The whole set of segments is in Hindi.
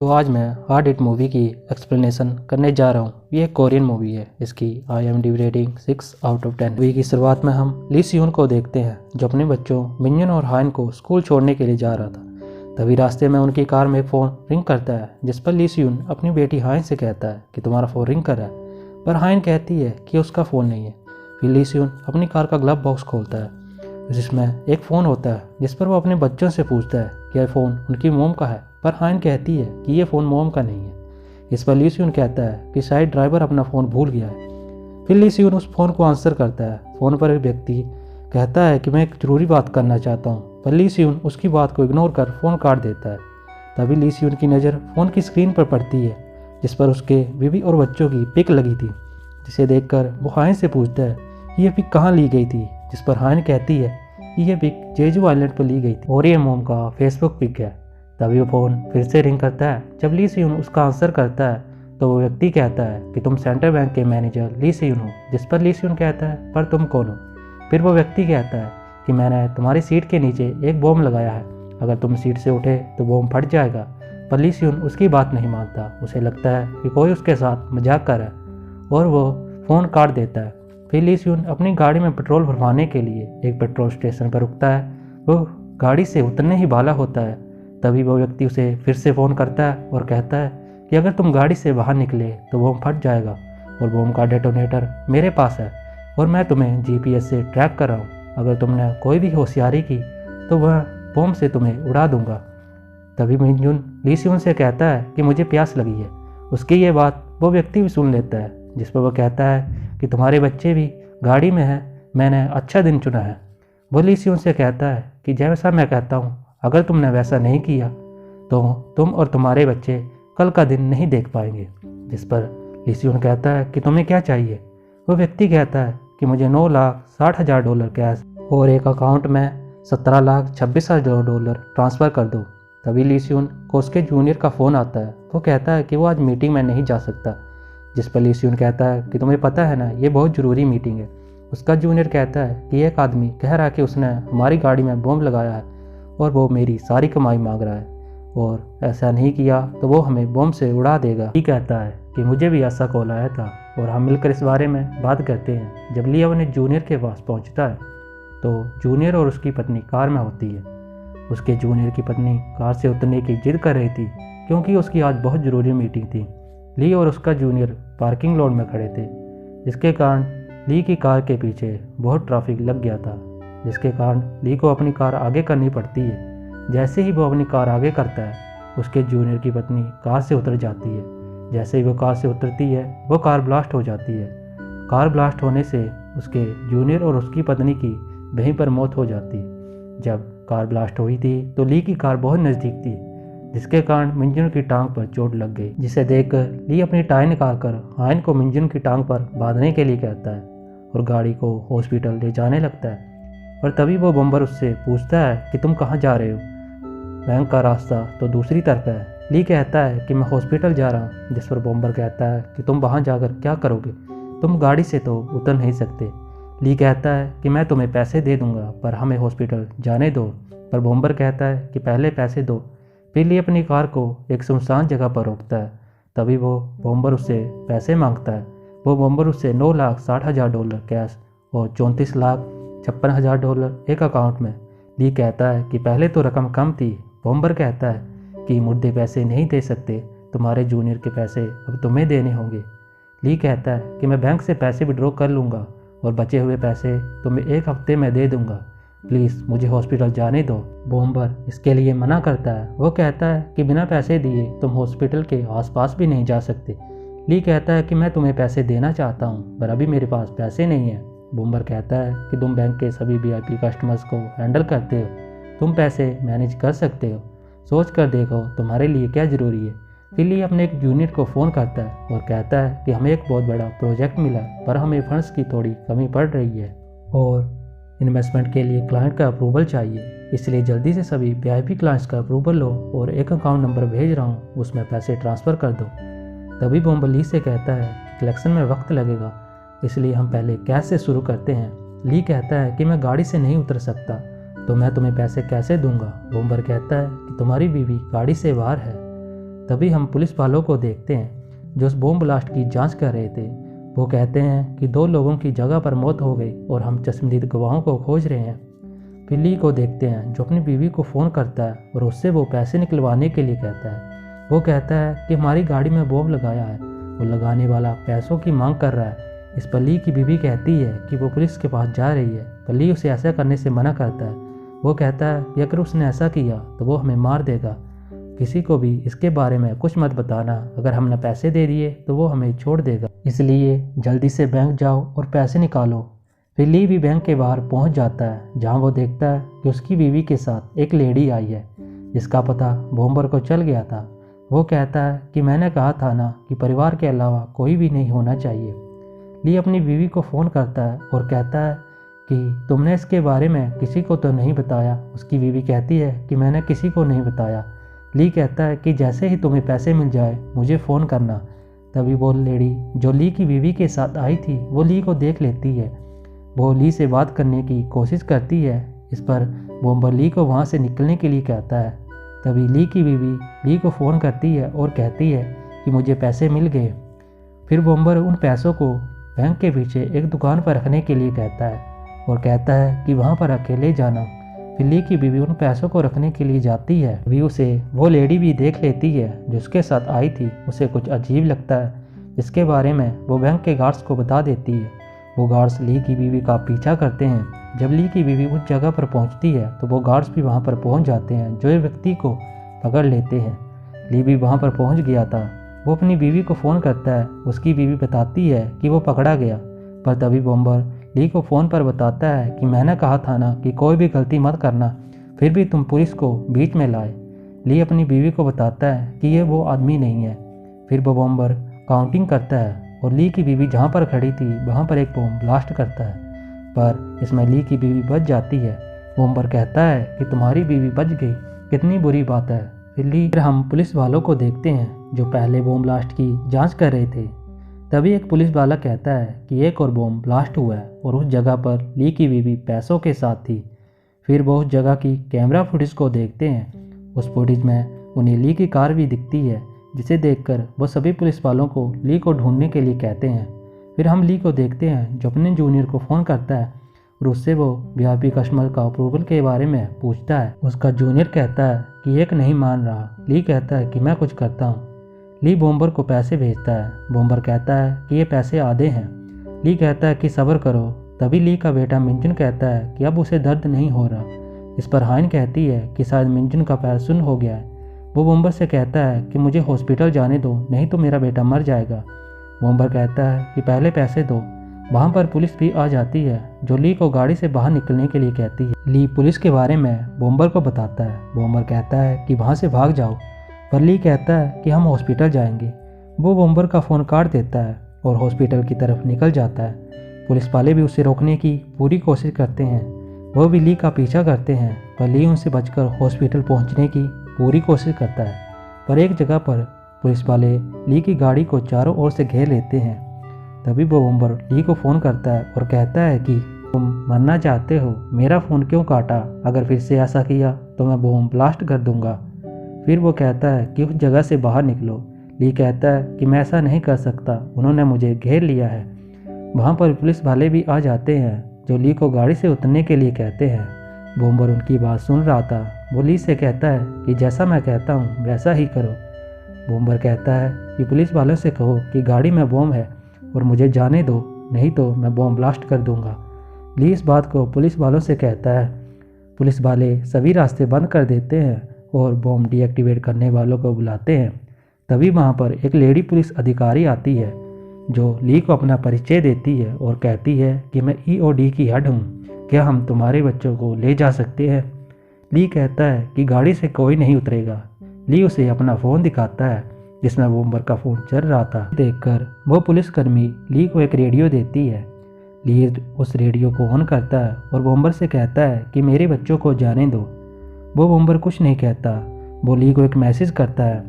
तो आज मैं हार्ड हिट मूवी की एक्सप्लेनेशन करने जा रहा हूँ। ये एक कोरियन मूवी है। इसकी IMDb रेटिंग 6/10। मूवी की शुरुआत में हम ली सियोन को देखते हैं जो अपने बच्चों मिंजन और हाइन को स्कूल छोड़ने के लिए जा रहा था। तभी रास्ते में उनकी कार में एक फ़ोन रिंग करता है, जिस पर ली सियोन अपनी बेटी हाइन से कहता है कि तुम्हारा फ़ोन रिंग कर रहा है, पर हाइन कहती है कि उसका फ़ोन नहीं है। फिर ली सियोन अपनी कार का ग्लव बॉक्स खोलता है जिसमें एक फ़ोन होता है, जिस पर वो अपने बच्चों से पूछता है कि यह फ़ोन उनकी मोम का है, पर हाइन कहती है कि ये फ़ोन मोम का नहीं है। इस पर ली सियोन कहता है कि शायद ड्राइवर अपना फ़ोन भूल गया है। फिर ली सियोन उस फ़ोन को आंसर करता है। फ़ोन पर एक व्यक्ति कहता है कि मैं एक ज़रूरी बात करना चाहता हूँ, पर ली सियोन उसकी बात को इग्नोर कर फ़ोन काट देता है। तभी ली सियोन की नज़र फ़ोन की स्क्रीन पर पड़ती है जिस पर उसके बीवी और बच्चों की पिक लगी थी, जिसे देखकर वो हाइन से पूछता है कि ये पिक कहाँ ली गई थी, जिस पर हाइन कहती है कि ये पिक जेजू आइलैंड पर ली गई थी और ये मोम का फेसबुक पिक है। तभी वो फ़ोन फिर से रिंग करता है। जब ली सियोन उसका आंसर करता है तो वो व्यक्ति कहता है कि तुम सेंट्रल बैंक के मैनेजर ली सियोन हो, जिस पर ली सियोन कहता है पर तुम कौन हो। फिर वो व्यक्ति कहता है कि मैंने तुम्हारी सीट के नीचे एक बॉम्ब लगाया है, अगर तुम सीट से उठे तो बॉम्ब फट जाएगा। पर ली सियोन उसकी बात नहीं मानता। उसे लगता है कि कोई उसके साथ मजाक कर रहा है और वो फ़ोन काट देता है। फिर ली सियोन अपनी गाड़ी में पेट्रोल भरवाने के लिए एक पेट्रोल स्टेशन पर रुकता है। वो गाड़ी से उतरने ही वाला होता है तभी वो व्यक्ति उसे फिर से फ़ोन करता है और कहता है कि अगर तुम गाड़ी से बाहर निकले तो बम फट जाएगा और बम का डेटोनेटर मेरे पास है और मैं तुम्हें GPS से ट्रैक कर रहा हूँ। अगर तुमने कोई भी होशियारी की तो वह बम से तुम्हें उड़ा दूंगा। तभी मिंजुन ली सियोन से कहता है कि मुझे प्यास लगी है। उसकी ये बात वो व्यक्ति भी सुन लेता है, जिस पर वह कहता है कि तुम्हारे बच्चे भी गाड़ी में हैं, मैंने अच्छा दिन चुना है। वो ली सियोन से कहता है कि जैसा मैं कहता हूँ, अगर तुमने वैसा नहीं किया तो तुम और तुम्हारे बच्चे कल का दिन नहीं देख पाएंगे। जिस पर ली सियोन कहता है कि तुम्हें क्या चाहिए। वो व्यक्ति कहता है कि मुझे $9,60,000 कैश और एक अकाउंट में $17,26,000 ट्रांसफ़र कर दो। तभी ली सियोन को उसके जूनियर का फ़ोन आता है। वो कहता है कि वो आज मीटिंग में नहीं जा सकता, जिस पर ली सियोन कहता है कि तुम्हें पता है ना, ये बहुत ज़रूरी मीटिंग है। उसका जूनियर कहता है कि एक आदमी कह रहा है कि उसने हमारी गाड़ी में बम लगाया है और वो मेरी सारी कमाई मांग रहा है और ऐसा नहीं किया तो वो हमें बम से उड़ा देगा। ली कहता है कि मुझे भी ऐसा कॉल आया था और हम मिलकर इस बारे में बात करते हैं। जब ली अपने जूनियर के पास पहुंचता है तो जूनियर और उसकी पत्नी कार में होती है। उसके जूनियर की पत्नी कार से उतरने की जिद कर रही थी क्योंकि उसकी आज बहुत ज़रूरी मीटिंग थी। ली और उसका जूनियर पार्किंग लॉट में खड़े थे, जिसके कारण ली की कार के पीछे बहुत ट्रैफिक लग गया था, जिसके कारण ली को अपनी कार आगे करनी पड़ती है। जैसे ही वो अपनी कार आगे करता है, उसके जूनियर की पत्नी कार से उतर जाती है। जैसे ही वो कार से उतरती है, वो कार ब्लास्ट हो जाती है। कार ब्लास्ट होने से उसके जूनियर और उसकी पत्नी की वहीं पर मौत हो जाती। जब कार ब्लास्ट हुई थी तो ली की कार बहुत नज़दीक थी, जिसके कारण मिंजुन की टांग पर चोट लग गई, जिसे देखकर ली अपनी टाई निकालकर हाइन को मिंजुन की टांग पर बांधने के लिए कहता है और गाड़ी को हॉस्पिटल ले जाने लगता है। पर तभी वो बम्बर उससे पूछता है कि तुम कहाँ जा रहे हो, बैंक का रास्ता तो दूसरी तरफ है। ली कहता है कि मैं हॉस्पिटल जा रहा हूँ, जिस पर बम्बर कहता है कि तुम वहाँ जाकर क्या करोगे, तुम गाड़ी से तो उतर नहीं सकते। ली कहता है कि मैं तुम्हें पैसे दे दूँगा पर हमें हॉस्पिटल जाने दो, पर बम्बर कहता है कि पहले पैसे दो। फिर ली अपनी कार को एक सुनसान जगह पर रोकता है। तभी वो बम्बर उससे पैसे मांगता है। वो बम्बर उससे $9,60,000 कैश और $34,56,000 एक अकाउंट में। ली कहता है कि पहले तो रकम कम थी। बम्बर कहता है कि मुद्दे पैसे नहीं दे सकते, तुम्हारे जूनियर के पैसे अब तुम्हें देने होंगे। ली कहता है कि मैं बैंक से पैसे विड्रॉ कर लूँगा और बचे हुए पैसे तुम्हें एक हफ्ते में दे दूँगा, प्लीज़ मुझे हॉस्पिटल जाने दो। बम्बर इसके लिए मना करता है। वो कहता है कि बिना पैसे दिए तुम हॉस्पिटल के आसपास भी नहीं जा सकते। ली कहता है कि मैं तुम्हें पैसे देना चाहता हूँ पर अभी मेरे पास पैसे नहीं है। बम्बर कहता है कि तुम बैंक के सभी VIP कस्टमर्स को हैंडल करते हो, तुम पैसे मैनेज कर सकते हो, सोच कर देखो तुम्हारे लिए क्या ज़रूरी है। फिर ली अपने एक जूनियर को फ़ोन करता है और कहता है कि हमें एक बहुत बड़ा प्रोजेक्ट मिला पर हमें फंड्स की थोड़ी कमी पड़ रही है और इन्वेस्टमेंट के लिए क्लाइंट का अप्रूवल चाहिए, इसलिए जल्दी से सभी VIP क्लाइंट्स का अप्रूवल लो और एक अकाउंट नंबर भेज रहा हूँ, उसमें पैसे ट्रांसफ़र कर दो। तभी बम्बर ली से कहता है कि कलेक्शन में वक्त लगेगा, इसलिए हम पहले कैश से शुरू करते हैं। ली कहता है कि मैं गाड़ी से नहीं उतर सकता तो मैं तुम्हें पैसे कैसे दूंगा। बम्बर कहता है कि तुम्हारी बीवी गाड़ी से बाहर है। तभी हम पुलिस वालों को देखते हैं जो उस बॉम्ब ब्लास्ट की जांच कर रहे थे। वो कहते हैं कि 2 लोगों की जगह पर मौत हो गई और हम चश्मदीद गवाहों को खोज रहे हैं। फिर ली को देखते हैं जो अपनी बीवी को फ़ोन करता है और उससे वो पैसे निकलवाने के लिए कहता है। वो कहता है कि हमारी गाड़ी में बॉम्ब लगाया है, वो लगाने वाला पैसों की मांग कर रहा है। इस पर ली की बीवी कहती है कि वो पुलिस के पास जा रही है, पर ली उसे ऐसा करने से मना करता है। वो कहता है कि अगर उसने ऐसा किया तो वो हमें मार देगा। किसी को भी इसके बारे में कुछ मत बताना, अगर हमने पैसे दे दिए तो वो हमें छोड़ देगा, इसलिए जल्दी से बैंक जाओ और पैसे निकालो। फिर ली भी बैंक के बाहर पहुंच जाता है, जहां वो देखता है कि उसकी बीवी के साथ एक लेडी आई है जिसका पता बॉम्बर को चल गया था। वो कहता है कि मैंने कहा था ना कि परिवार के अलावा कोई भी नहीं होना चाहिए। ली अपनी बीवी को फ़ोन करता है और कहता है कि तुमने इसके बारे में किसी को तो नहीं बताया। उसकी बीवी कहती है कि मैंने किसी को नहीं बताया। ली कहता है कि जैसे ही तुम्हें पैसे मिल जाए मुझे फ़ोन करना। तभी वो लेडी जो ली की बीवी के साथ आई थी वो ली को देख लेती है। वो ली से बात करने की कोशिश करती है। इस पर बॉम्बर ली को वहाँ से निकलने के लिए कहता है। तभी ली की बीवी ली को फ़ोन करती है और कहती है कि मुझे पैसे मिल गए। फिर बॉम्बर उन पैसों को बैंक के पीछे एक दुकान पर रखने के लिए कहता है और कहता है कि वहाँ पर अकेले जाना। फिर ली की बीवी उन पैसों को रखने के लिए जाती है। अभी उसे वो लेडी भी देख लेती है जो उसके साथ आई थी। उसे कुछ अजीब लगता है, जिसके बारे में वो बैंक के गार्ड्स को बता देती है। वो गार्ड्स ली की बीवी का पीछा करते हैं। जब ली की बीवी उस जगह पर पहुंचती है तो वो गार्ड्स भी वहां पर पहुंच जाते हैं, जो एक व्यक्ति को पकड़ लेते हैं। ली भी वहां पर पहुंच गया था। वो अपनी बीवी को फ़ोन करता है। उसकी बीवी बताती है कि वो पकड़ा गया, पर तभी बॉम्बर ली को फ़ोन पर बताता है कि मैंने कहा था ना कि कोई भी गलती मत करना, फिर भी तुम पुलिस को बीच में लाए। ली अपनी बीवी को बताता है कि ये वो आदमी नहीं है। फिर वो बॉम्बर काउंटिंग करता है और ली की बीवी जहाँ पर खड़ी थी वहाँ पर एक बॉम्ब ब्लास्ट करता है, पर इसमें ली की बीवी बच जाती है। बॉम्बर कहता है कि तुम्हारी बीवी बच गई, कितनी बुरी बात है। फिर हम पुलिस वालों को देखते हैं जो पहले बॉम्ब ब्लास्ट की जांच कर रहे थे। तभी एक पुलिस वाला कहता है कि एक और बॉम्ब ब्लास्ट हुआ है और उस जगह पर ली की बीवी पैसों के साथ थी। फिर वो उस जगह की कैमरा फुटेज को देखते हैं। उस फुटेज में उन्हें ली की कार भी दिखती है, जिसे देखकर वो सभी पुलिस वालों को ली को ढूंढने के लिए कहते हैं। फिर हम ली को देखते हैं जो अपने जूनियर को फ़ोन करता है और उससे वो वीआईपी कस्टमर का अप्रूवल के बारे में पूछता है। उसका जूनियर कहता है कि एक नहीं मान रहा। ली कहता है कि मैं कुछ करता हूँ। ली बॉम्बर को पैसे भेजता है। बॉम्बर कहता है कि ये पैसे आधे हैं। ली कहता है कि सब्र करो। तभी ली का बेटा मिंजुन कहता है कि अब उसे दर्द नहीं हो रहा। इस पर हाइन कहती है कि शायद मिंजुन का पैर सुन्न हो गया है। वो बॉम्बर से कहता है कि मुझे हॉस्पिटल जाने दो, नहीं तो मेरा बेटा मर जाएगा। बॉम्बर कहता है कि पहले पैसे दो। वहाँ पर पुलिस भी आ जाती है जो ली को गाड़ी से बाहर निकलने के लिए कहती है। ली पुलिस के बारे में बॉम्बर को बताता है। बॉम्बर कहता है कि वहाँ से भाग जाओ, पर ली कहता है कि हम हॉस्पिटल जाएंगे। वो बॉम्बर का फ़ोन काट देता है और हॉस्पिटल की तरफ निकल जाता है। पुलिस वाले भी उसे रोकने की पूरी कोशिश करते हैं। वो भी ली का पीछा करते हैं, पर ली उनसे बचकर हॉस्पिटल पहुंचने की पूरी कोशिश करता है। पर एक जगह पर पुलिस वाले ली की गाड़ी को चारों ओर से घेर लेते हैं। तभी वो बॉम्बर ली को फ़ोन करता है और कहता है कि तुम मरना चाहते हो, मेरा फ़ोन क्यों काटा? अगर फिर से ऐसा किया तो मैं बॉम्ब ब्लास्ट कर दूंगा। फिर वो कहता है कि उस जगह से बाहर निकलो। ली कहता है कि मैं ऐसा नहीं कर सकता, उन्होंने मुझे घेर लिया है। वहाँ पर पुलिस वाले भी आ जाते हैं जो ली को गाड़ी से उतरने के लिए कहते हैं। बॉम्बर उनकी बात सुन रहा था। वो ली से कहता है कि जैसा मैं कहता हूँ वैसा ही करो। बॉम्बर कहता है कि पुलिस वालों से कहो कि गाड़ी में बॉम्ब है और मुझे जाने दो, नहीं तो मैं बॉम्ब ब्लास्ट कर दूंगा। ली इस बात को पुलिस वालों से कहता है। पुलिस वाले सभी रास्ते बंद कर देते हैं और बॉम्ब डीएक्टिवेट करने वालों को बुलाते हैं। तभी वहाँ पर एक लेडी पुलिस अधिकारी आती है जो ली को अपना परिचय देती है और कहती है कि मैं ईओडी की हेड हूँ, क्या हम तुम्हारे बच्चों को ले जा सकते हैं? ली कहता है कि गाड़ी से कोई नहीं उतरेगा। ली उसे अपना फ़ोन दिखाता है जिसमें बॉम्बर का फ़ोन चल रहा था। देखकर वो पुलिसकर्मी ली को एक रेडियो देती है। ली उस रेडियो को ऑन करता है और बॉम्बर से कहता है कि मेरे बच्चों को जाने दो। वो बॉम्बर कुछ नहीं कहता। वो ली को एक मैसेज करता है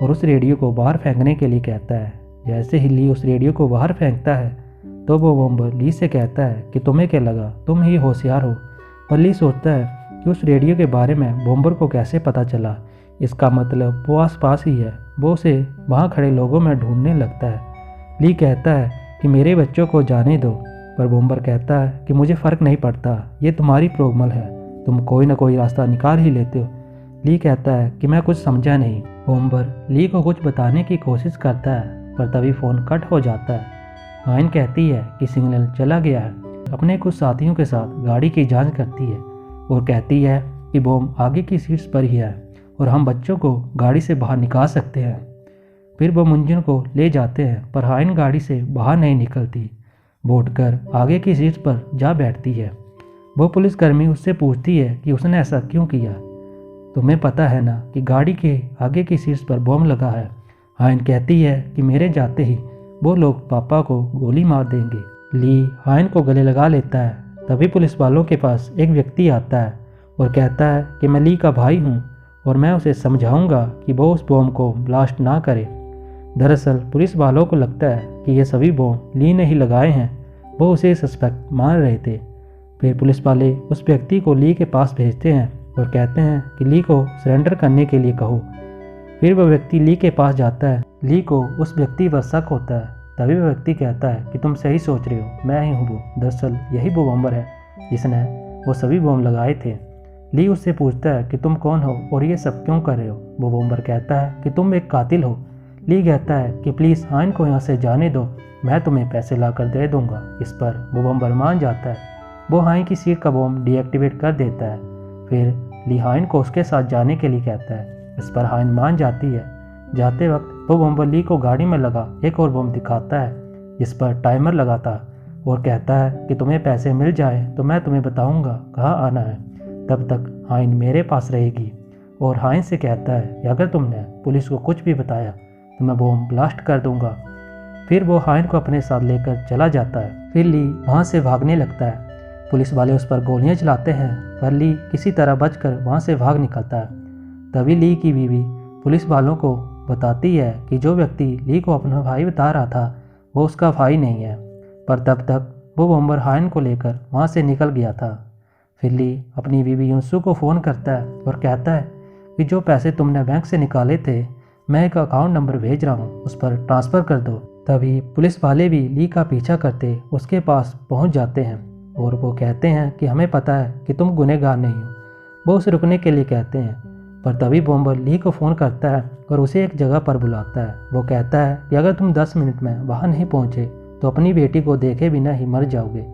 और उस रेडियो को बाहर फेंकने के लिए कहता है। जैसे ही ली उस रेडियो को बाहर फेंकता है तो वो बॉम्बर ली से कहता है कि तुम्हें क्या लगा, तुम ही होशियार हो। पर ली सोचता है कि उस रेडियो के बारे में बॉम्बर को कैसे पता चला, इसका मतलब वो आसपास ही है। वो उसे वहाँ खड़े लोगों में ढूंढने लगता है। ली कहता है कि मेरे बच्चों को जाने दो, पर बॉम्बर कहता है कि मुझे फ़र्क नहीं पड़ता, ये तुम्हारी प्रॉब्लम है, तुम कोई ना कोई रास्ता निकाल ही लेते हो। ली कहता है कि मैं कुछ समझा नहीं। बॉम्बर ली को कुछ बताने की कोशिश करता है, पर तभी फ़ोन कट हो जाता है। हाइन कहती है कि सिग्नल चला गया है। अपने कुछ साथियों के साथ गाड़ी की जांच करती है और कहती है कि बॉम्ब आगे की सीट्स पर ही है और हम बच्चों को गाड़ी से बाहर निकाल सकते हैं। फिर वो मुंजिन को ले जाते हैं, पर हाइन गाड़ी से बाहर नहीं निकलती। वो उठकर आगे की सीट पर जा बैठती है। वो पुलिसकर्मी उससे पूछती है कि उसने ऐसा क्यों किया। तुम्हें पता है ना कि गाड़ी के आगे की सीट्स पर बॉम्ब लगा है। हाइन कहती है कि मेरे जाते ही वो लोग पापा को गोली मार देंगे। ली हाइन को गले लगा लेता है। तभी पुलिस वालों के पास एक व्यक्ति आता है और कहता है कि मैं ली का भाई हूँ और मैं उसे समझाऊंगा कि वो उस बॉम्ब को ब्लास्ट ना करे। दरअसल पुलिस वालों को लगता है कि ये सभी बॉम्ब ली ने ही लगाए हैं। वो उसे सस्पेक्ट मान रहे थे। फिर पुलिस वाले उस व्यक्ति को ली के पास भेजते हैं और कहते हैं कि ली को सरेंडर करने के लिए कहो। फिर वह व्यक्ति ली के पास जाता है। ली को उस व्यक्ति पर शक होता है। तभी वह व्यक्ति कहता है कि तुम सही सोच रहे हो, मैं ही हूँ वो। दरअसल यही वो बॉम्बर है जिसने वो सभी बॉम्ब लगाए थे। ली उससे पूछता है कि तुम कौन हो और ये सब क्यों कर रहे हो। वो बॉम्बर कहता है कि तुम एक कातिल हो। ली कहता है कि प्लीज़ हाइन को यहाँ से जाने दो, मैं तुम्हें पैसे लाकर दे दूंगा। इस पर वो बॉम्बर मान जाता है। वो हाइन की सीट का बॉम्ब डीएक्टिवेट कर देता है। फिर ली हाइन को उसके साथ जाने के लिए कहता है। इस पर हाइन मान जाती है। जाते वक्त वो बॉम्बर ली को गाड़ी में लगा एक और बॉम्ब दिखाता है जिस पर टाइमर लगा था और कहता है कि तुम्हें पैसे मिल जाए तो मैं तुम्हें बताऊंगा कहाँ आना है, तब तक हाइन मेरे पास रहेगी। और हाइन से कहता है कि अगर तुमने पुलिस को कुछ भी बताया तो मैं बॉम्ब ब्लास्ट कर दूंगा। फिर वो हाइन को अपने साथ लेकर चला जाता है। फिर ली वहाँ से भागने लगता है। पुलिस वाले उस पर गोलियां चलाते हैं, पर ली किसी तरह बचकर वहाँ से भाग निकलता है। तभी ली की बीवी पुलिस वालों को बताती है कि जो व्यक्ति ली को अपना भाई बता रहा था वो उसका भाई नहीं है, पर तब तक वो बॉम्बर हाइन को लेकर वहाँ से निकल गया था। फिर ली अपनी बीवी युनसू को फ़ोन करता है और कहता है कि जो पैसे तुमने बैंक से निकाले थे मैं एक अकाउंट नंबर भेज रहा हूँ, उस पर ट्रांसफ़र कर दो। तभी पुलिस वाले भी ली का पीछा करते उसके पास पहुँच जाते हैं और वो कहते हैं कि हमें पता है कि तुम गुनहगार नहीं हो। वो उसे रुकने के लिए कहते हैं, पर तभी बॉम्बर ली को फ़ोन करता है और उसे एक जगह पर बुलाता है। वो कहता है कि अगर तुम 10 मिनट में वहाँ नहीं पहुँचे तो अपनी बेटी को देखे बिना ही मर जाओगे।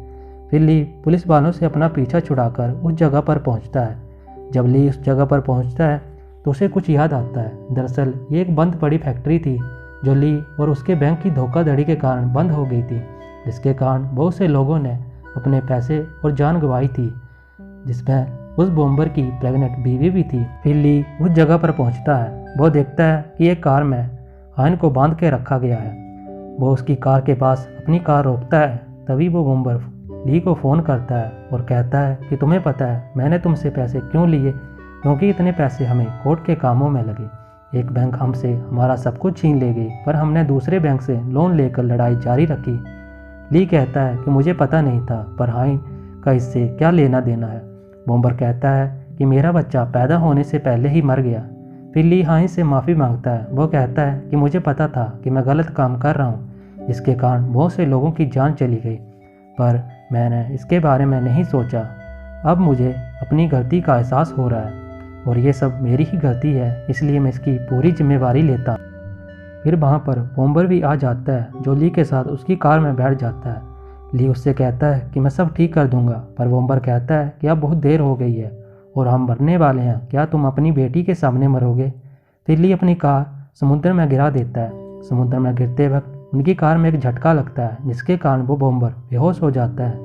फिर ली पुलिस वालों से अपना पीछा छुड़ाकर उस जगह पर पहुँचता है। जब ली उस जगह पर पहुँचता है तो उसे कुछ याद आता है। दरअसल ये एक बंद पड़ी फैक्ट्री थी जो ली और उसके बैंक की धोखाधड़ी के कारण बंद हो गई थी, जिसके कारण बहुत से लोगों ने अपने पैसे और जान गंवाई थी, जिसमें उस बॉम्बर की प्रेग्नेंट बीवी भी थी। फिर ली उस जगह पर पहुंचता है। वो देखता है कि एक कार में हाइन को बांध के रखा गया है। वो उसकी कार के पास अपनी कार रोकता है। तभी वो बॉम्बर ली को फ़ोन करता है और कहता है कि तुम्हें पता है मैंने तुमसे पैसे क्यों लिए, क्योंकि इतने पैसे हमें कोर्ट के कामों में लगे। एक बैंक हमसे हमारा सब कुछ छीन ले गई, पर हमने दूसरे बैंक से लोन लेकर लड़ाई जारी रखी। ली कहता है कि मुझे पता नहीं था, पर हाइन का इससे क्या लेना देना है। बॉम्बर कहता है कि मेरा बच्चा पैदा होने से पहले ही मर गया। फिर ली हाइन से माफ़ी मांगता है। वो कहता है कि मुझे पता था कि मैं गलत काम कर रहा हूँ, जिसके कारण बहुत से लोगों की जान चली गई, पर मैंने इसके बारे में नहीं सोचा। अब मुझे अपनी गलती का एहसास हो रहा है और ये सब मेरी ही गलती है, इसलिए मैं इसकी पूरी जिम्मेवारी लेता हूँ। फिर वहाँ पर बॉम्बर भी आ जाता है, जो ली के साथ उसकी कार में बैठ जाता है। ली उससे कहता है कि मैं सब ठीक कर दूंगा, पर बॉम्बर कहता है कि अब बहुत देर हो गई है और हम मरने वाले हैं, क्या तुम अपनी बेटी के सामने मरोगे। फिर ली अपनी कार समुद्र में गिरा देता है। समुद्र में गिरते वक्त उनकी कार में एक झटका लगता है, जिसके कारण वो बॉम्बर बेहोश हो जाता है।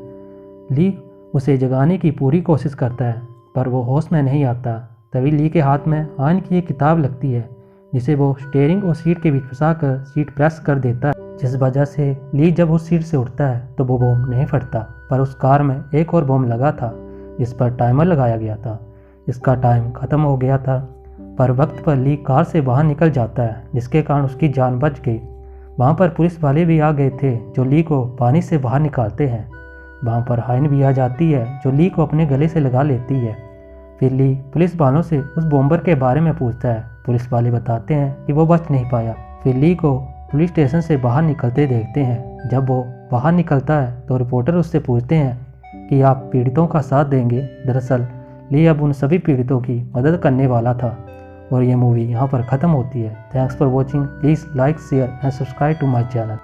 ली उसे जगाने की पूरी कोशिश करता है, पर वो होश में नहीं आता। तभी ली के हाथ में हाइन की एक किताब लगती है, जिसे वो स्टीयरिंग और सीट के बीच फंसाकर सीट प्रेस कर देता है, जिस वजह से ली जब उस सीट से उठता है तो वो बॉम्ब नहीं फटता, पर उस कार में एक और बॉम्ब लगा था जिस पर टाइमर लगाया गया था। इसका टाइम ख़त्म हो गया था, पर वक्त पर ली कार से बाहर निकल जाता है, जिसके कारण उसकी जान बच गई। वहाँ पर पुलिस वाले भी आ गए थे जो ली को पानी से बाहर निकालते हैं। वहाँ पर हाइन भी आ जाती है जो ली को अपने गले से लगा लेती है। फिर ली पुलिस वालों से उस बॉम्बर के बारे में पूछता है। पुलिस वाले बताते हैं कि वो बच नहीं पाया। फिर ली को पुलिस स्टेशन से बाहर निकलते देखते हैं। जब वो बाहर निकलता है तो रिपोर्टर उससे पूछते हैं कि आप पीड़ितों का साथ देंगे। दरअसल ली अब उन सभी पीड़ितों की मदद करने वाला था। और ये मूवी यहाँ पर ख़त्म होती है। Thanks for watching. Please like share and subscribe to my channel.